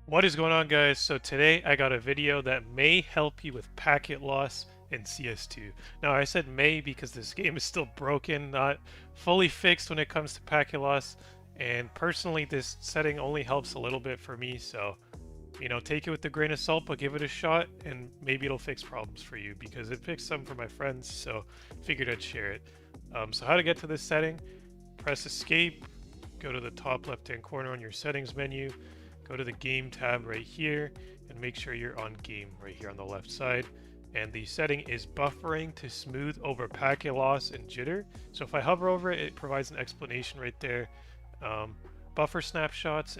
What is going on, guys? So today I got a video that may help you with packet loss in CS2. Now I said may because this game is still broken, not fully fixed when it comes to packet loss, and personally this setting only helps a little bit for me, so take it with a grain of salt, but give it a shot and maybe it'll fix problems for you because it fixed some for my friends, so figured I'd share it. So how to get to this setting: press escape, go to the top left hand corner on your settings menu, go to the game tab right here, and make sure you're on game right here on the left side. And the setting is buffering to smooth over packet loss and jitter. So if I hover over it, it provides an explanation right there. Buffer snapshots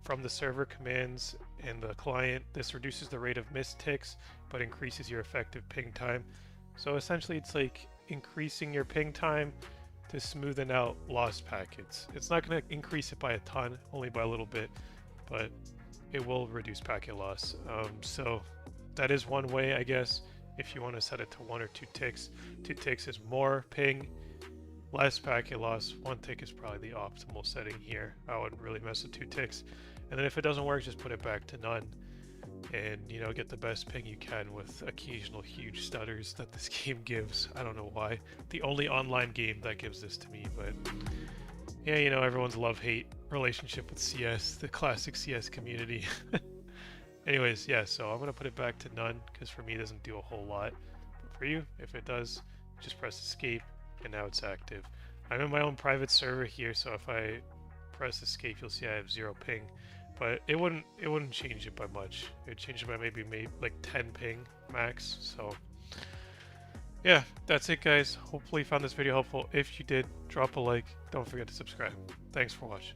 from the server commands and the client. This reduces the rate of missed ticks, but increases your effective ping time. So essentially it's like increasing your ping time to smoothen out lost packets. It's not going to increase it by a ton, only by a little bit, but it will reduce packet loss. So that is one way, I guess, if you want to set it to 1 or 2 ticks. 2 ticks is more ping, less packet loss. 1 tick is probably the optimal setting here. I wouldn't really mess with 2 ticks. And then if it doesn't work, just put it back to none. And, get the best ping you can with occasional huge stutters that this game gives. I don't know why. The only online game that gives this to me, but yeah, everyone's love-hate relationship with CS, the classic CS community. Anyways, yeah, so I'm going to put it back to none because for me it doesn't do a whole lot. But for you, if it does, just press escape and now it's active. I'm in my own private server here, so if I press escape, you'll see I have 0 ping. But it wouldn't change it by much. It would change it by maybe like 10 ping max. So yeah, that's it, guys. Hopefully you found this video helpful. If you did, drop a like. Don't forget to subscribe. Thanks for watching.